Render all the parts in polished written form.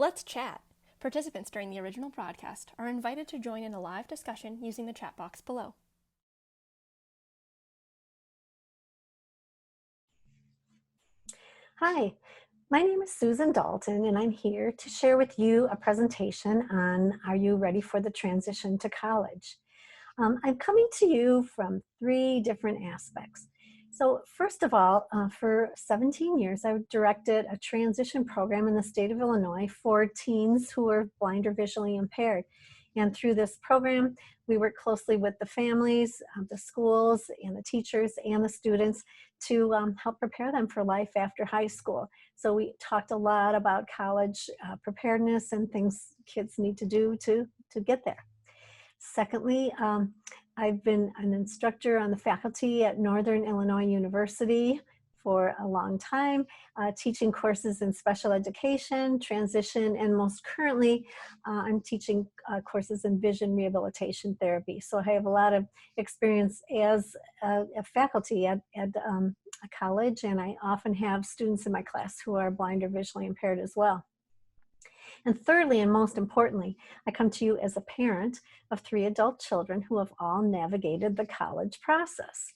Let's chat! Participants during the original broadcast are invited to join in a live discussion using the chat box below. Hi, my name is Susan Dalton, and I'm here to share with you a presentation on Are You Ready for the Transition to College? I'm coming to you from 3 different aspects. So first of all, for 17 years, I've directed a transition program in the state of Illinois for teens who are blind or visually impaired. And through this program, we work closely with the families, the schools, and the teachers and the students to help prepare them for life after high school. So we talked a lot about college preparedness and things kids need to do to get there. Secondly, I've been an instructor on the faculty at Northern Illinois University for a long time, teaching courses in special education, transition, and most currently, I'm teaching courses in vision rehabilitation therapy. So I have a lot of experience as a faculty at a college, and I often have students in my class who are blind or visually impaired as well. And thirdly, and most importantly, I come to you as a parent of 3 adult children who have all navigated the college process.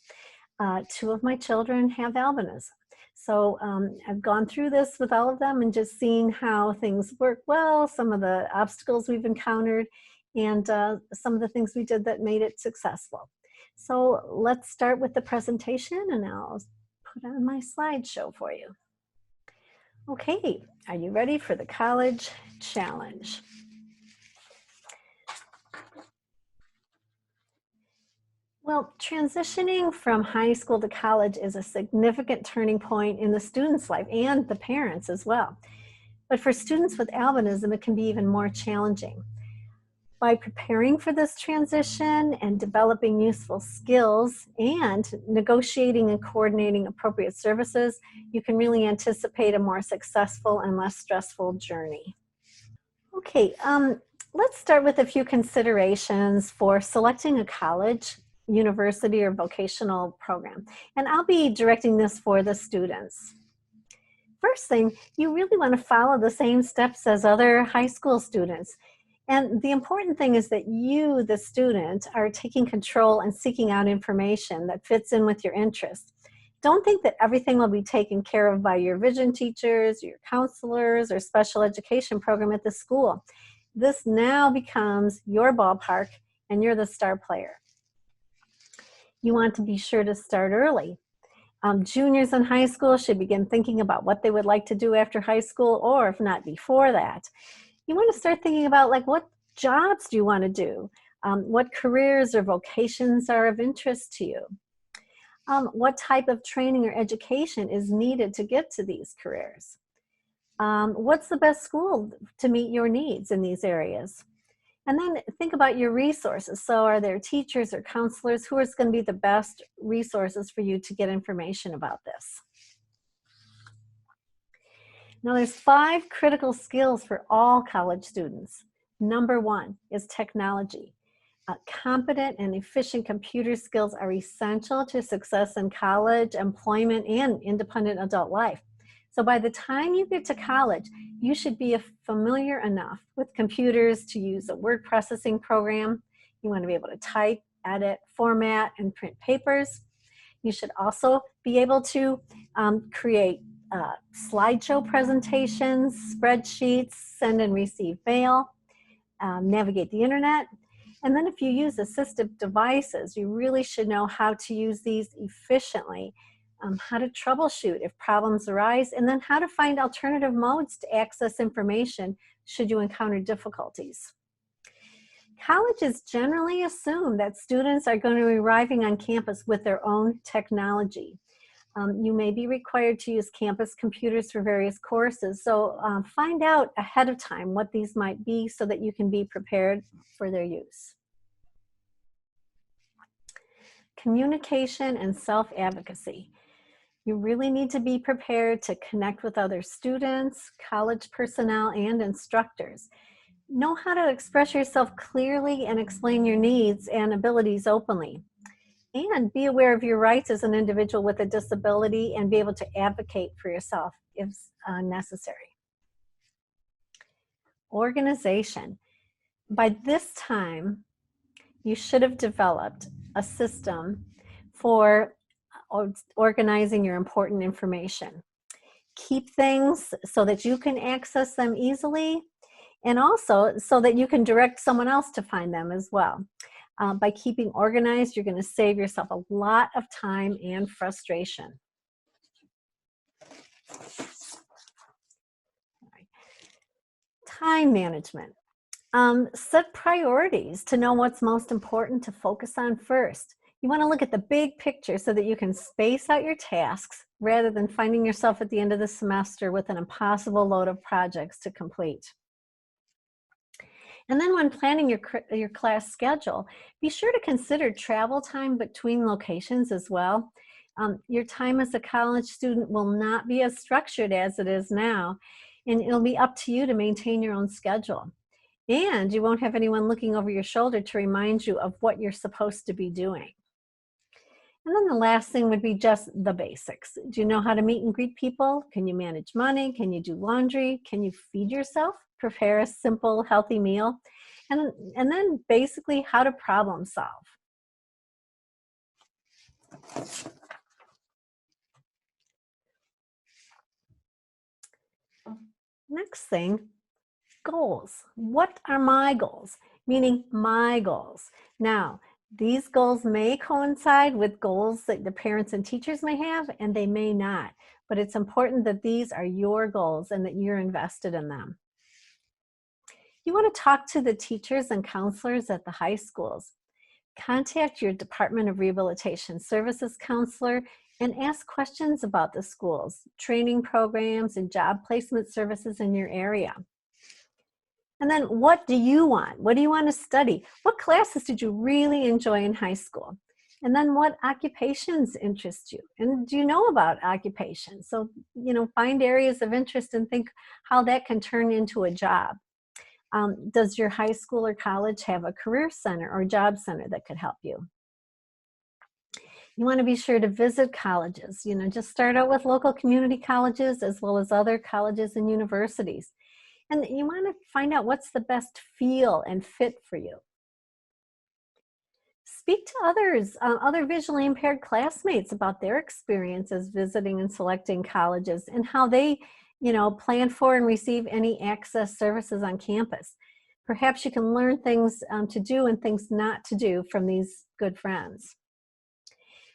2 of my children have albinism. So I've gone through this with all of them and just seen how things work well, some of the obstacles we've encountered, and some of the things we did that made it successful. So let's start with the presentation, and I'll put on my slideshow for you. Okay, are you ready for the college challenge? Well, transitioning from high school to college is a significant turning point in the student's life and the parents as well. But for students with albinism, it can be even more challenging. By preparing for this transition and developing useful skills and negotiating and coordinating appropriate services, you can really anticipate a more successful and less stressful journey. Okay, let's start with a few considerations for selecting a college, university, or vocational program. And I'll be directing this for the students. First thing, you really want to follow the same steps as other high school students. And the important thing is that you, the student, are taking control and seeking out information that fits in with your interests. Don't think that everything will be taken care of by your vision teachers, your counselors, or special education program at the school. This now becomes your ballpark, and you're the star player. You want to be sure to start early. Juniors in high school should begin thinking about what they would like to do after high school, or if not before that. You want to start thinking about, like, what jobs do you want to do? What careers or vocations are of interest to you? What type of training or education is needed to get to these careers? What's the best school to meet your needs in these areas? And then think about your resources. So are there teachers or counselors who is going to be the best resources for you to get information about this? Now there's 5 critical skills for all college students. Number 1 is technology. Competent and efficient computer skills are essential to success in college, employment, and independent adult life. So by the time you get to college, you should be familiar enough with computers to use a word processing program. You want to be able to type, edit, format, and print papers. You should also be able to create slideshow presentations, spreadsheets, send and receive mail, navigate the internet. And then if you use assistive devices, you really should know how to use these efficiently, how to troubleshoot if problems arise, and then how to find alternative modes to access information should you encounter difficulties. Colleges generally assume that students are going to be arriving on campus with their own technology. You may be required to use campus computers for various courses, so find out ahead of time what these might be so that you can be prepared for their use. Communication and self-advocacy. You really need to be prepared to connect with other students, college personnel, and instructors. Know how to express yourself clearly and explain your needs and abilities openly. And be aware of your rights as an individual with a disability and be able to advocate for yourself if necessary. Organization. By this time, you should have developed a system for organizing your important information. Keep things so that you can access them easily, and also so that you can direct someone else to find them as well. By keeping organized, you're going to save yourself a lot of time and frustration. Time management. Set priorities to know what's most important to focus on first. You want to look at the big picture so that you can space out your tasks rather than finding yourself at the end of the semester with an impossible load of projects to complete. And then when planning your class schedule, be sure to consider travel time between locations as well. Your time as a college student will not be as structured as it is now, and it'll be up to you to maintain your own schedule. And you won't have anyone looking over your shoulder to remind you of what you're supposed to be doing. And then the last thing would be just the basics. Do you know how to meet and greet people? Can you manage money? Can you do laundry? Can you feed yourself? Prepare a simple, healthy meal? And then basically how to problem solve. Next thing, goals. What are my goals? Meaning my goals. Now, these goals may coincide with goals that the parents and teachers may have, and they may not. But it's important that these are your goals and that you're invested in them. You want to talk to the teachers and counselors at the high schools. Contact your Department of Rehabilitation Services counselor and ask questions about the schools, training programs, and job placement services in your area. And then what do you want? What do you want to study? What classes did you really enjoy in high school? And then what occupations interest you? And do you know about occupations? So, find areas of interest and think how that can turn into a job. Does your high school or college have a career center or job center that could help you? You want to be sure to visit colleges. Just start out with local community colleges as well as other colleges and universities. And you want to find out what's the best feel and fit for you. Speak to others, other visually impaired classmates about their experiences visiting and selecting colleges and how they, plan for and receive any access services on campus. Perhaps you can learn things to do and things not to do from these good friends.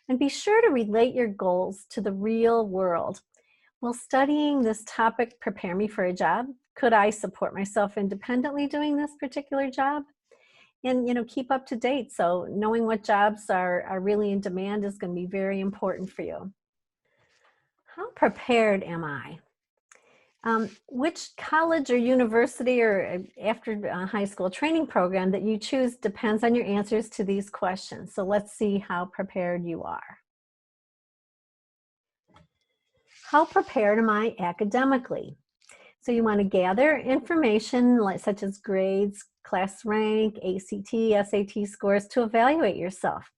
And be sure to relate your goals to the real world. Will studying this topic prepare me for a job? Could I support myself independently doing this particular job? And, keep up to date. So knowing what jobs are really in demand is going to be very important for you. How prepared am I? Which college or university or after high school training program that you choose depends on your answers to these questions. So let's see how prepared you are. How prepared am I academically? So you want to gather information such as grades, class rank, ACT, SAT scores to evaluate yourself.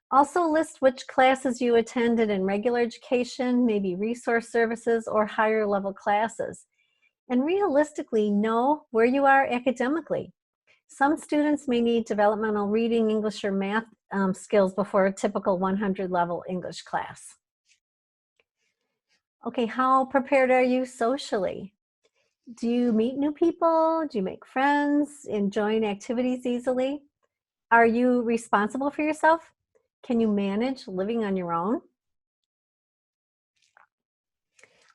Also list which classes you attended in regular education, maybe resource services or higher level classes. And realistically know where you are academically. Some students may need developmental reading, English, or math skills before a typical 100 level English class. Okay, how prepared are you socially? Do you meet new people? Do you make friends? Join activities easily? Are you responsible for yourself? Can you manage living on your own?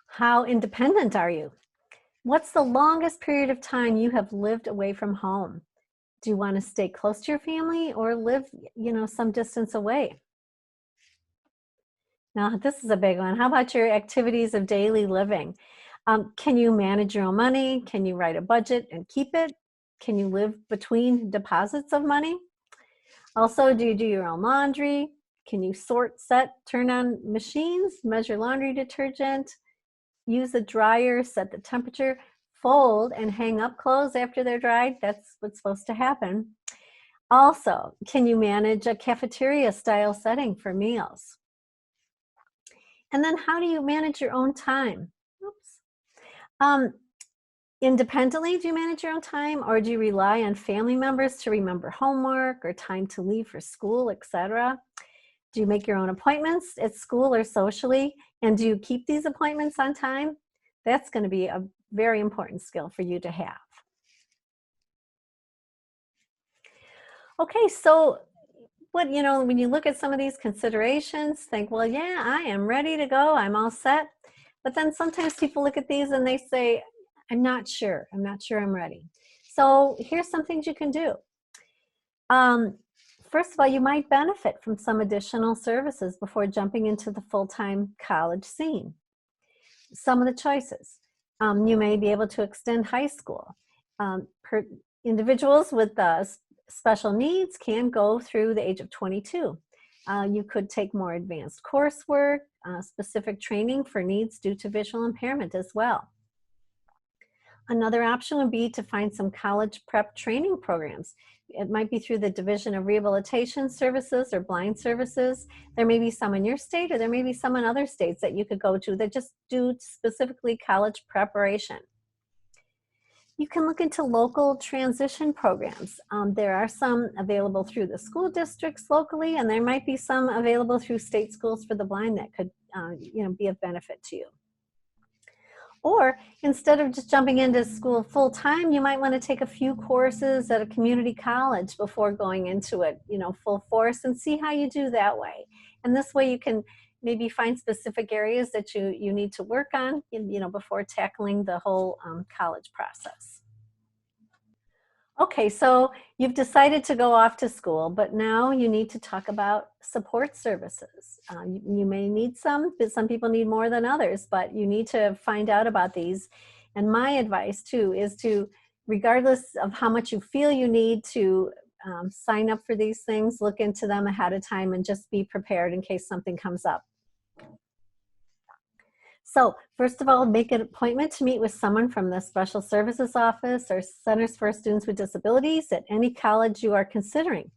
How independent are you? What's the longest period of time you have lived away from home? Do you want to stay close to your family or live, some distance away? Now, this is a big one. How about your activities of daily living? Can you manage your own money? Can you write a budget and keep it? Can you live between deposits of money? Also, do you do your own laundry? Can you sort, set, turn on machines, measure laundry detergent, use a dryer, set the temperature, fold and hang up clothes after they're dried? That's what's supposed to happen. Also, can you manage a cafeteria style setting for meals? And then how do you manage your own time? Independently, do you manage your own time, or do you rely on family members to remember homework or time to leave for school, etc.? Do you make your own appointments at school or socially? And do you keep these appointments on time? That's going to be a very important skill for you to have. Okay, so when you look at some of these considerations, think, well, yeah, I am ready to go. I'm all set. But then sometimes people look at these and they say, I'm not sure. I'm not sure I'm ready. So here's some things you can do. First of all, you might benefit from some additional services before jumping into the full-time college scene. Some of the choices. You may be able to extend high school. Individuals with special needs can go through the age of 22. You could take more advanced coursework, specific training for needs due to visual impairment as well. Another option would be to find some college prep training programs. It might be through the Division of Rehabilitation Services or Blind Services. There may be some in your state, or there may be some in other states that you could go to that just do specifically college preparation. You can look into local transition programs. There are some available through the school districts locally, and there might be some available through state schools for the blind that could be of benefit to you. Or instead of just jumping into school full-time, you might want to take a few courses at a community college before going into it, full force, and see how you do that way. And this way you can maybe find specific areas that you need to work on, before tackling the whole college process. Okay, so you've decided to go off to school, but now you need to talk about support services. You may need some, but some people need more than others, but you need to find out about these. And my advice too is to, regardless of how much you feel you need to sign up for these things, look into them ahead of time and just be prepared in case something comes up. So first of all, make an appointment to meet with someone from the Special Services Office or Centers for Students with Disabilities at any college you are considering.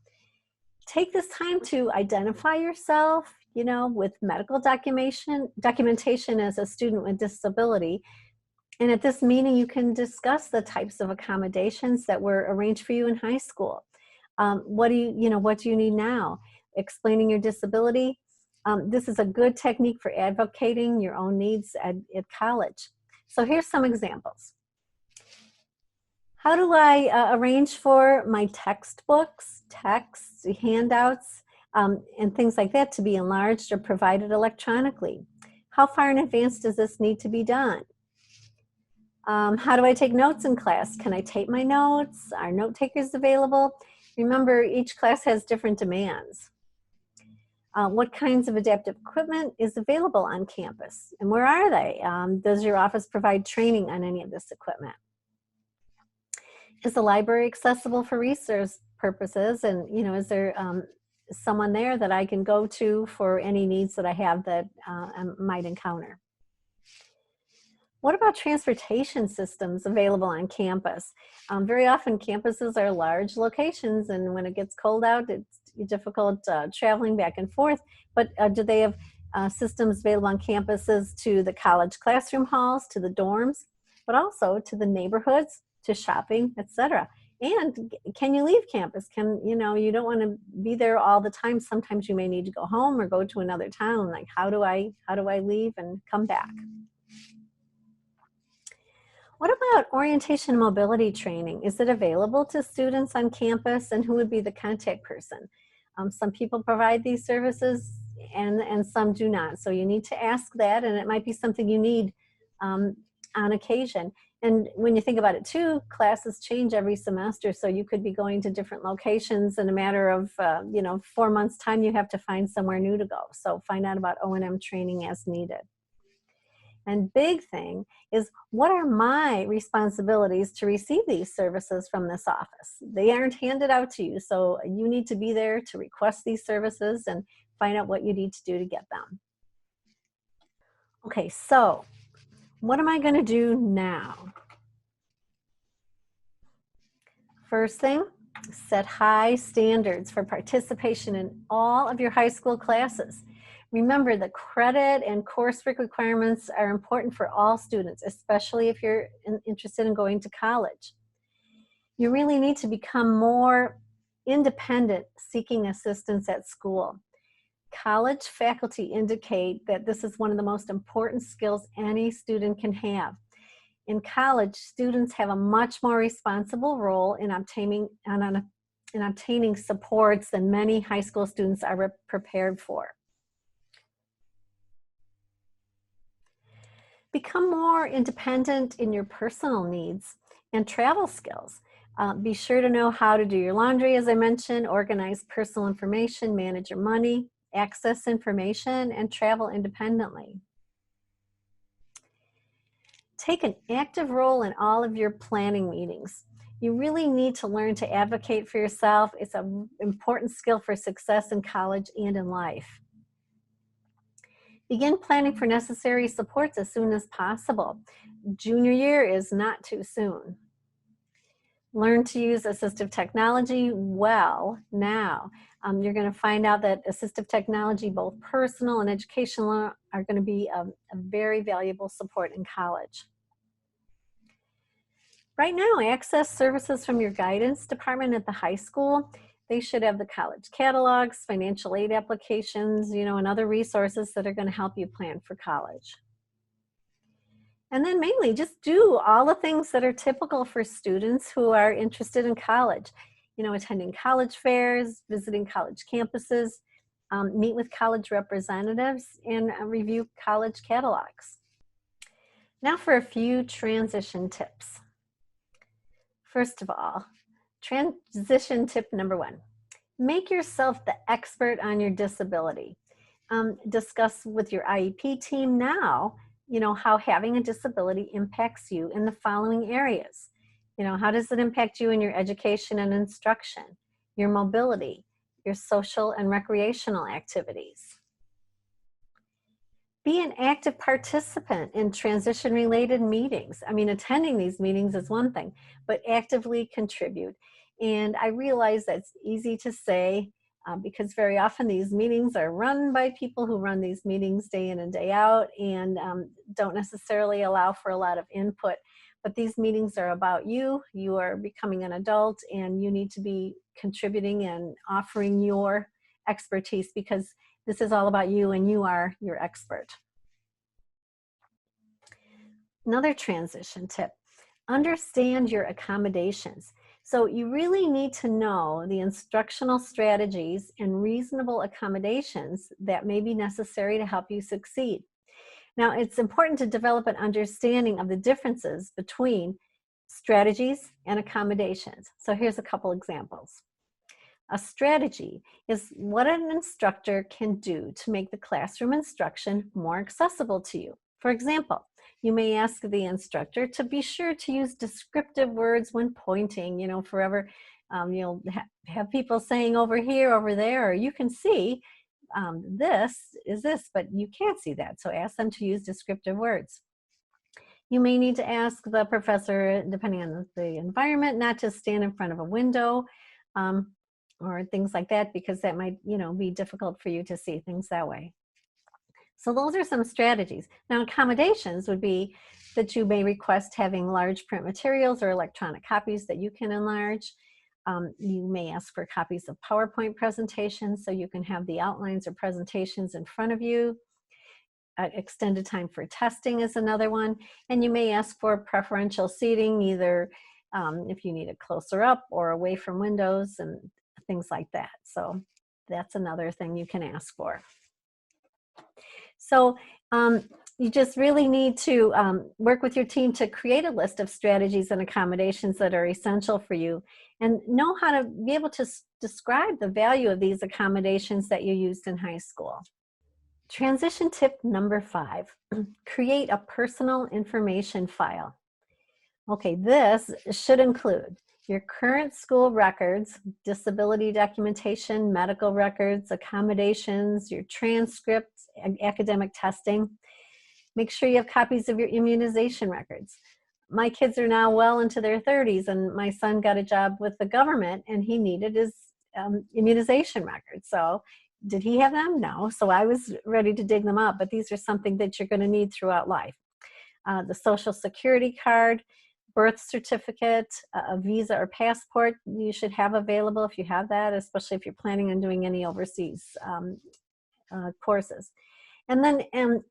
Take this time to identify yourself, with medical documentation as a student with disability. And at this meeting, you can discuss the types of accommodations that were arranged for you in high school. What do you need now? Explaining your disability. This is a good technique for advocating your own needs at college. So here's some examples. How do I arrange for my textbooks, texts, handouts, and things like that to be enlarged or provided electronically? How far in advance does this need to be done? How do I take notes in class? Can I tape my notes? Are note takers available? Remember, each class has different demands. What kinds of adaptive equipment is available on campus, and where are they? Does your office provide training on any of this equipment? Is the library accessible for research purposes? And is there someone there that I can go to for any needs that I have that I might encounter? What about transportation systems available on campus? Very often campuses are large locations, and when it gets cold out, it's difficult traveling back and forth, but do they have systems available on campuses to the college classroom halls, to the dorms, but also to the neighborhoods, to shopping, etc.? And can you leave campus? You don't want to be there all the time. Sometimes you may need to go home or go to another town. Like, how do I leave and come back? What about orientation and mobility training? Is it available to students on campus, and who would be the contact person? Some people provide these services and some do not. So you need to ask that, and it might be something you need on occasion. And when you think about it too, classes change every semester, so you could be going to different locations in a matter of 4 months' time. You have to find somewhere new to go. So find out about O&M training as needed. And big thing is, what are my responsibilities to receive these services from this office? They aren't handed out to you, so you need to be there to request these services and find out what you need to do to get them. Okay, so what am I going to do now? First thing, set high standards for participation in all of your high school classes. Remember, the credit and coursework requirements are important for all students, especially if you're interested in going to college. You really need to become more independent seeking assistance at school. College faculty indicate that this is one of the most important skills any student can have. In college, students have a much more responsible role in obtaining supports than many high school students are prepared for. Become more independent in your personal needs and travel skills. Be sure to know how to do your laundry, as I mentioned, organize personal information, manage your money, access information, and travel independently. Take an active role in all of your planning meetings. You really need to learn to advocate for yourself. It's an important skill for success in college and in life. Begin planning for necessary supports as soon as possible. Junior year is not too soon. Learn to use assistive technology well now. You're going to find out that assistive technology, both personal and educational, are going to be a very valuable support in college. Right now, access services from your guidance department at the high school. They should have the college catalogs, financial aid applications, and other resources that are going to help you plan for college. And then mainly just do all the things that are typical for students who are interested in college. Attending college fairs, visiting college campuses, meet with college representatives, and review college catalogs. Now for a few transition tips. First of all, transition tip number 1, make yourself the expert on your disability. Discuss with your IEP team now, how having a disability impacts you in the following areas. How does it impact you in your education and instruction, your mobility, your social and recreational activities? Be an active participant in transition-related meetings. Attending these meetings is one thing, but actively contribute. And I realize that's easy to say because very often these meetings are run by people who run these meetings day in and day out and don't necessarily allow for a lot of input. But these meetings are about you. You are becoming an adult and you need to be contributing and offering your expertise because this is all about you and you are your expert. Another transition tip, understand your accommodations. So you really need to know the instructional strategies and reasonable accommodations that may be necessary to help you succeed. Now, it's important to develop an understanding of the differences between strategies and accommodations. So here's a couple examples. A strategy is what an instructor can do to make the classroom instruction more accessible to you. For example, you may ask the instructor to be sure to use descriptive words when pointing, forever. You'll have people saying over here, over there, or you can see this is this, but you can't see that. So ask them to use descriptive words. You may need to ask the professor, depending on the environment, not to stand in front of a window or things like that, because that might, be difficult for you to see things that way. So those are some strategies. Now, accommodations would be that you may request having large print materials or electronic copies that you can enlarge. You may ask for copies of PowerPoint presentations so you can have the outlines or presentations in front of you. Extended time for testing is another one. And you may ask for preferential seating, either if you need it closer up or away from windows and things like that. So that's another thing you can ask for. So you just really need to work with your team to create a list of strategies and accommodations that are essential for you and know how to be able to describe the value of these accommodations that you used in high school. Transition tip number 5, create a personal information file. Okay, this should include your current school records, disability documentation, medical records, accommodations, your transcripts, academic testing. Make sure you have copies of your immunization records. My kids are now well into their 30s, and my son got a job with the government, and he needed his immunization records. So Did he have them? No. So I was ready to dig them up, but these are something that you're going to need throughout life. The Social Security card, birth certificate, a visa or passport you should have available if you have that, especially if you're planning on doing any overseas courses. And then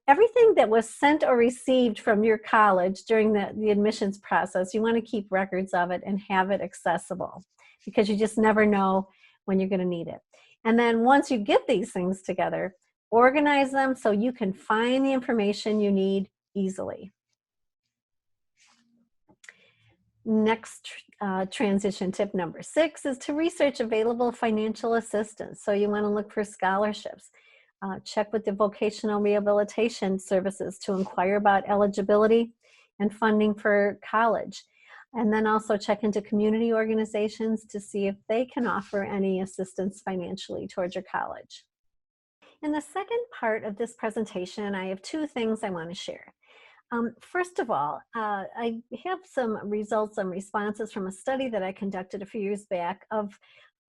everything that was sent or received from your college during the admissions process, you want to keep records of it and have it accessible, because you just never know when you're going to need it. And then once you get these things together, organize them so you can find the information you need easily. Next transition tip number 6 is to research available financial assistance. So you want to look for scholarships. Check with the vocational rehabilitation services to inquire about eligibility and funding for college. And then also check into community organizations to see if they can offer any assistance financially towards your college. In the second part of this presentation, I have 2 things I want to share. First of all, I have some results and responses from a study that I conducted a few years back of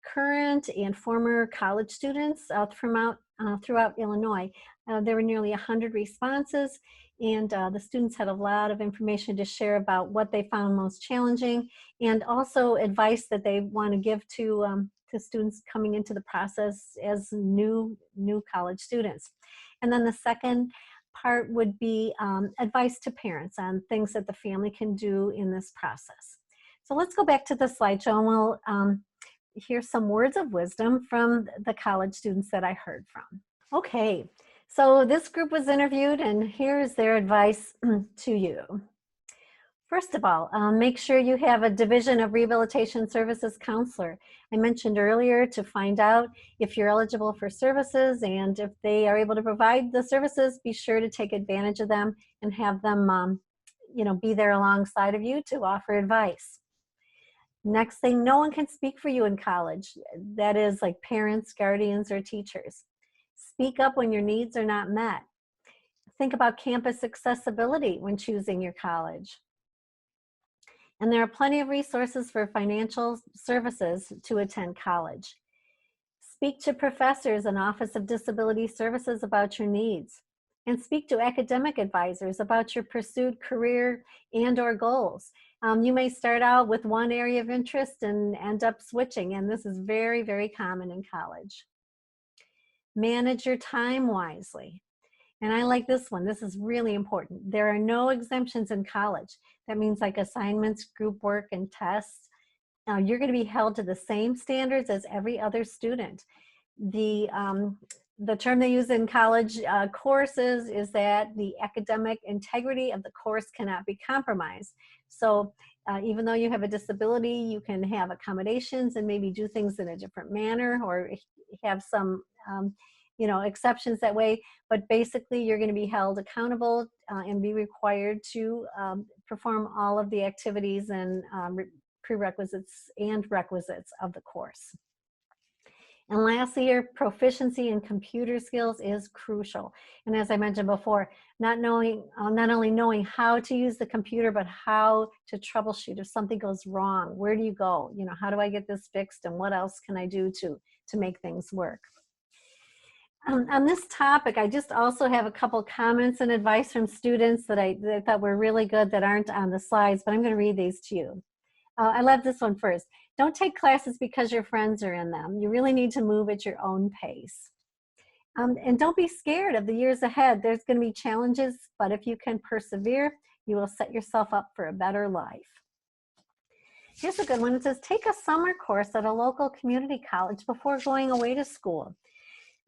current and former college students throughout Illinois. There were nearly 100 responses, and the students had a lot of information to share about what they found most challenging, and also advice that they want to give to students coming into the process as new college students. And then the second part would be advice to parents on things that the family can do in this process. So let's go back to the slideshow, and we'll hear some words of wisdom from the college students that I heard from. Okay, so this group was interviewed, and here's their advice to you. First of all, make sure you have a Division of Rehabilitation Services counselor. I mentioned earlier to find out if you're eligible for services, and if they are able to provide the services, be sure to take advantage of them and have them be there alongside of you to offer advice. Next thing, no one can speak for you in college. That is like parents, guardians, or teachers. Speak up when your needs are not met. Think about campus accessibility when choosing your college. And there are plenty of resources for financial services to attend college. Speak to professors and Office of Disability Services about your needs. And speak to academic advisors about your pursued career and/or goals. You may start out with one area of interest and end up switching, and this is very, very common in college. Manage your time wisely. And I like this one. This is really important. There are no exemptions in college. That means like assignments, group work, and tests. You're going to be held to the same standards as every other student. The term they use in college courses is that the academic integrity of the course cannot be compromised. So even though you have a disability, you can have accommodations and maybe do things in a different manner, or have some exceptions that way, but basically you're going to be held accountable and be required to perform all of the activities and prerequisites and requisites of the course. And lastly, your proficiency in computer skills is crucial. And as I mentioned before, not only knowing how to use the computer, but how to troubleshoot if something goes wrong. Where do you go? How do I get this fixed, and what else can I do to make things work? On this topic, I just also have a couple comments and advice from students that I thought were really good that aren't on the slides, but I'm going to read these to you. I love this one first. Don't take classes because your friends are in them. You really need to move at your own pace. And don't be scared of the years ahead. There's going to be challenges, but if you can persevere, you will set yourself up for a better life. Here's a good one. It says, take a summer course at a local community college before going away to school.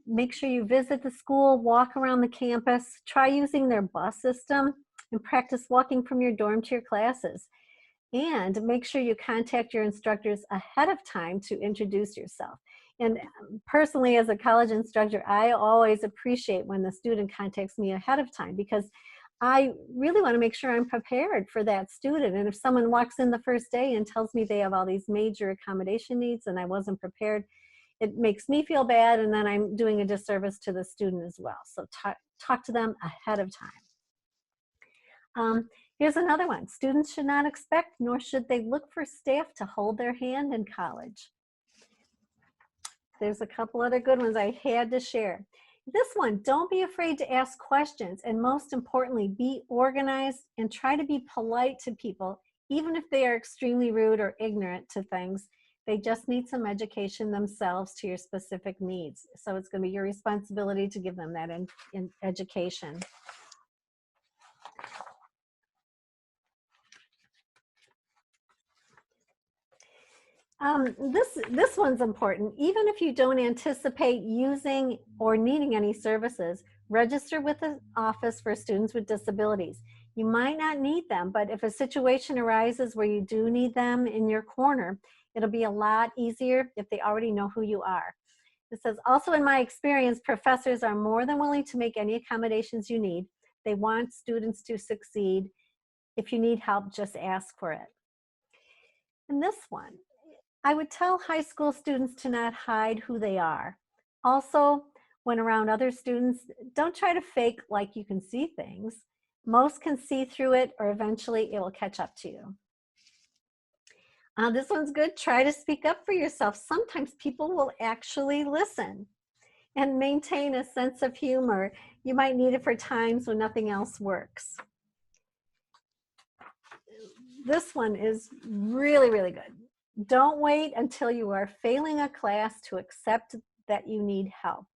Make sure you visit the school, walk around the campus, try using their bus system, and practice walking from your dorm to your classes. And make sure you contact your instructors ahead of time to introduce yourself. And personally, as a college instructor, I always appreciate when the student contacts me ahead of time, because I really want to make sure I'm prepared for that student. And if someone walks in the first day and tells me they have all these major accommodation needs and I wasn't prepared, it makes me feel bad, and then I'm doing a disservice to the student as well. So talk to them ahead of time. Here's another one. Students should not expect, nor should they look for staff to hold their hand in college. There's a couple other good ones I had to share. This one, don't be afraid to ask questions, and most importantly, be organized and try to be polite to people, even if they are extremely rude or ignorant to things. They just need some education themselves to your specific needs. So it's going to be your responsibility to give them that in education. This one's important. Even if you don't anticipate using or needing any services, register with the Office for Students with Disabilities. You might not need them, but if a situation arises where you do need them in your corner, it'll be a lot easier if they already know who you are. It says, also in my experience, professors are more than willing to make any accommodations you need. They want students to succeed. If you need help, just ask for it. And this one, I would tell high school students to not hide who they are. Also, when around other students, don't try to fake like you can see things. Most can see through it, or eventually it will catch up to you. This one's good. Try to speak up for yourself. Sometimes people will actually listen. And maintain a sense of humor. You might need it for times when nothing else works. This one is really, really good. Don't wait until you are failing a class to accept that you need help.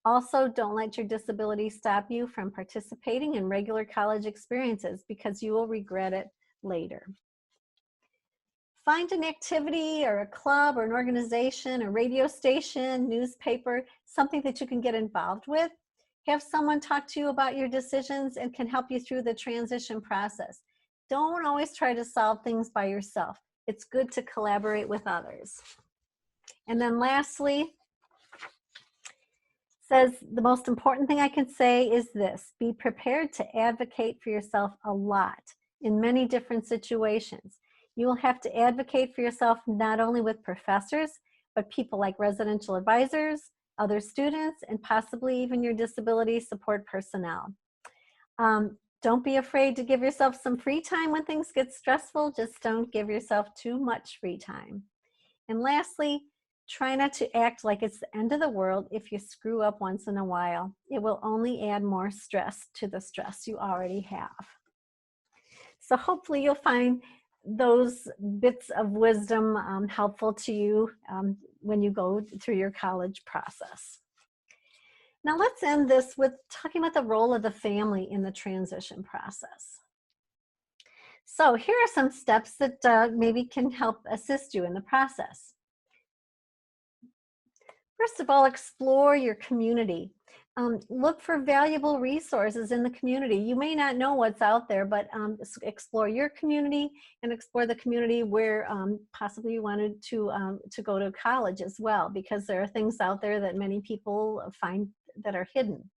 Also, don't let your disability stop you from participating in regular college experiences, because you will regret it later. Find an activity or a club or an organization, a radio station, newspaper, something that you can get involved with. Have someone talk to you about your decisions and can help you through the transition process. Don't always try to solve things by yourself. It's good to collaborate with others. And then lastly, says the most important thing I can say is this: be prepared to advocate for yourself a lot in many different situations. You will have to advocate for yourself not only with professors, but people like residential advisors, other students, and possibly even your disability support personnel. Don't be afraid to give yourself some free time when things get stressful. Just don't give yourself too much free time. And lastly, try not to act like it's the end of the world if you screw up once in a while. It will only add more stress to the stress you already have. So hopefully you'll find those bits of wisdom helpful to you when you go through your college process. Now let's end this with talking about the role of the family in the transition process. So here are some steps that maybe can help assist you in the process. First of all, explore your community. Look for valuable resources in the community. You may not know what's out there, but explore your community and explore the community where possibly you wanted to go to college as well, because there are things out there that many people find that are hidden.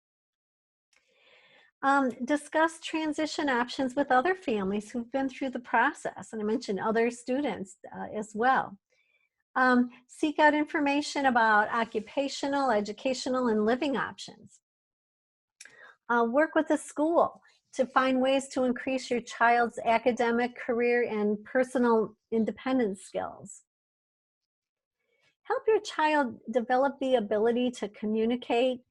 Discuss transition options with other families who've been through the process, and I mentioned other students as well. Seek out information about occupational, educational, and living options. Work with the school to find ways to increase your child's academic, career, and personal independence skills. Help your child develop the ability to communicate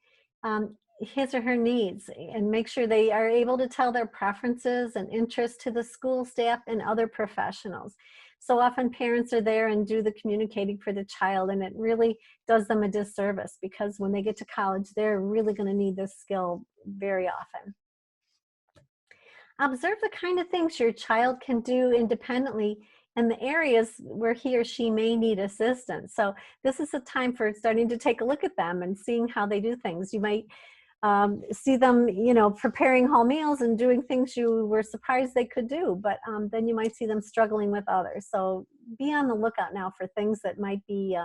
his or her needs, and make sure they are able to tell their preferences and interests to the school staff and other professionals. So often parents are there and do the communicating for the child, and it really does them a disservice, because when they get to college, they're really going to need this skill very often. Observe the kind of things your child can do independently and the areas where he or she may need assistance. So this is a time for starting to take a look at them and seeing how they do things. You might see them, preparing whole meals and doing things you were surprised they could do, but then you might see them struggling with others. So be on the lookout now for things that might be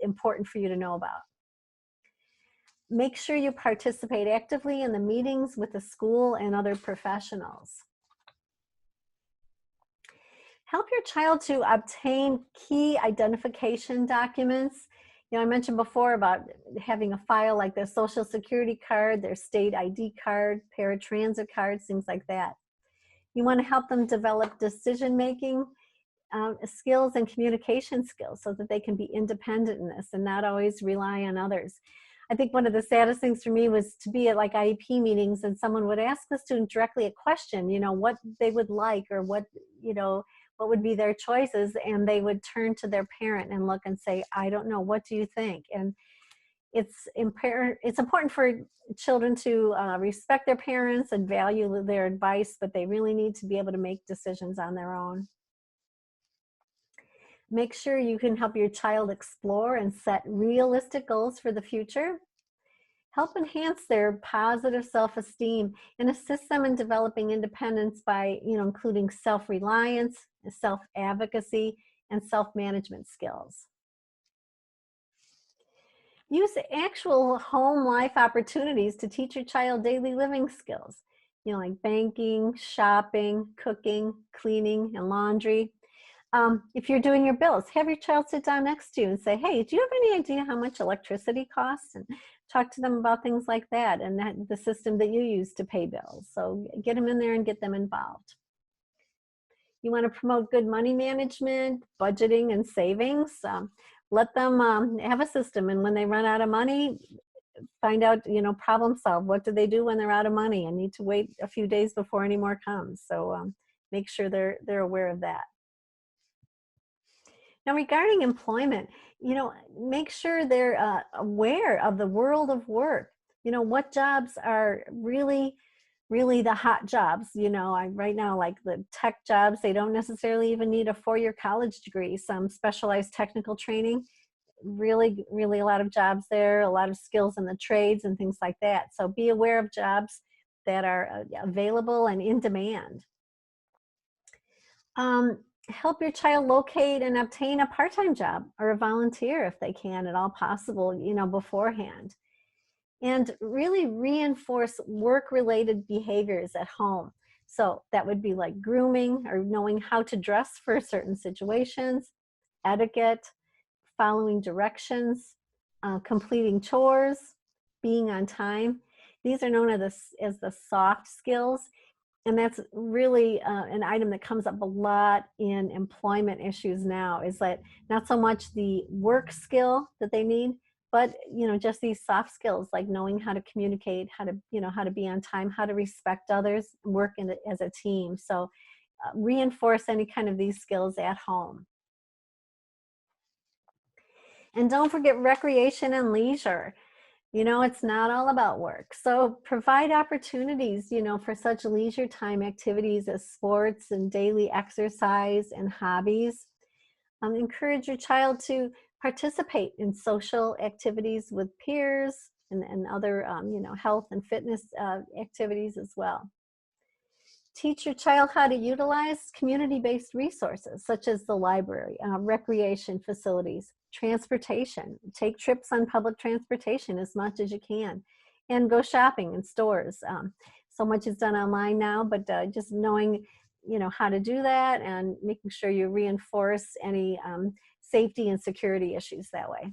important for you to know about. Make sure you participate actively in the meetings with the school and other professionals. Help your child to obtain key identification documents. I mentioned before about having a file like their social security card, their state ID card, paratransit cards, things like that. You want to help them develop decision-making skills and communication skills so that they can be independent in this and not always rely on others. I think one of the saddest things for me was to be at like IEP meetings and someone would ask the student directly a question, what they would like or what would be their choices, and they would turn to their parent and look and say, I don't know, what do you think? And it's important for children to respect their parents and value their advice, but they really need to be able to make decisions on their own. Make sure you can help your child explore and set realistic goals for the future. Help enhance their positive self-esteem and assist them in developing independence by, including self-reliance, self-advocacy, and self-management skills. Use actual home life opportunities to teach your child daily living skills, like banking, shopping, cooking, cleaning, and laundry. If you're doing your bills, have your child sit down next to you and say, hey, do you have any idea how much electricity costs? And talk to them about things like that and the system that you use to pay bills. So get them in there and get them involved. You want to promote good money management, budgeting, and savings. Let them have a system, and when they run out of money, find out, problem solve. What do they do when they're out of money and need to wait a few days before any more comes? So make sure they're aware of that. Now, regarding employment, make sure they're aware of the world of work. What jobs are really the hot jobs. Right now, like the tech jobs, they don't necessarily even need a 4-year college degree. Some specialized technical training, really a lot of jobs there, a lot of skills in the trades and things like that. So be aware of jobs that are available and in demand. Help your child locate and obtain a part-time job or a volunteer if they can at all possible, beforehand. And really reinforce work-related behaviors at home. So that would be like grooming or knowing how to dress for certain situations, etiquette, following directions, completing chores, being on time. These are known as the soft skills. And that's really an item that comes up a lot in employment issues now, is that not so much the work skill that they need, but just these soft skills like knowing how to communicate, how to be on time, how to respect others, work as a team. So reinforce any kind of these skills at home. And don't forget recreation and leisure. It's not all about work. So provide opportunities, for such leisure time activities as sports and daily exercise and hobbies. Encourage your child to participate in social activities with peers and other, health and fitness activities as well. Teach your child how to utilize community-based resources such as the library, recreation facilities, transportation. Take trips on public transportation as much as you can, and go shopping in stores. So much is done online now, but just knowing how to do that and making sure you reinforce any safety and security issues that way.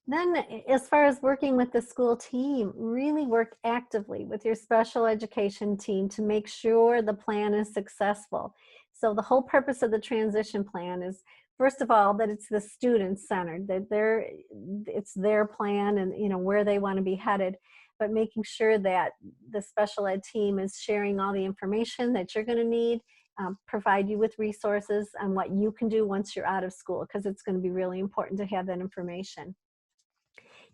Then, as far as working with the school team, really work actively with your special education team to make sure the plan is successful. So the whole purpose of the transition plan is, first of all, that it's the student-centered, that it's their plan and where they want to be headed, but making sure that the special ed team is sharing all the information that you're going to need, provide you with resources on what you can do once you're out of school, because it's going to be really important to have that information.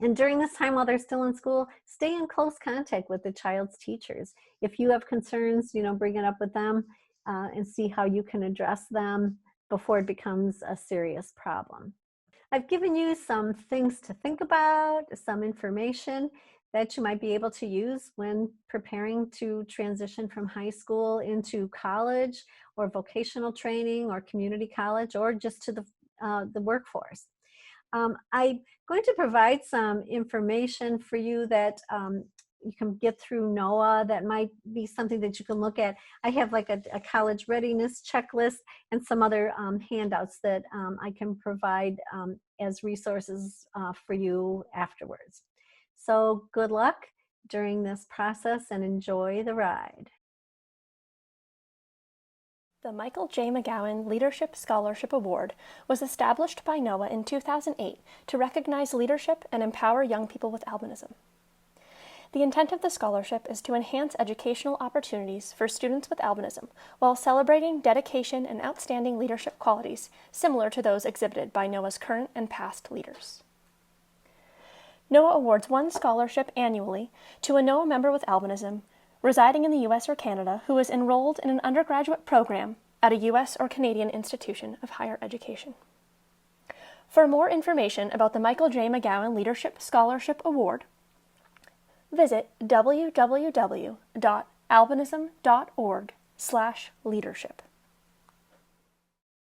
And during this time while they're still in school, stay in close contact with the child's teachers. If you have concerns, bring it up with them and see how you can address them before it becomes a serious problem. I've given you some things to think about, some information that you might be able to use when preparing to transition from high school into college or vocational training or community college or just to the workforce. I'm going to provide some information for you that you can get through NOAA that might be something that you can look at. I have like a college readiness checklist and some other handouts that I can provide as resources for you afterwards. So good luck during this process and enjoy the ride. The Michael J. McGowan Leadership Scholarship Award was established by NOAA in 2008 to recognize leadership and empower young people with albinism. The intent of the scholarship is to enhance educational opportunities for students with albinism while celebrating dedication and outstanding leadership qualities similar to those exhibited by NOAA's current and past leaders. NOAA awards one scholarship annually to a NOAA member with albinism residing in the U.S. or Canada who is enrolled in an undergraduate program at a U.S. or Canadian institution of higher education. For more information about the Michael J. McGowan Leadership Scholarship Award, visit www.albinism.org/leadership.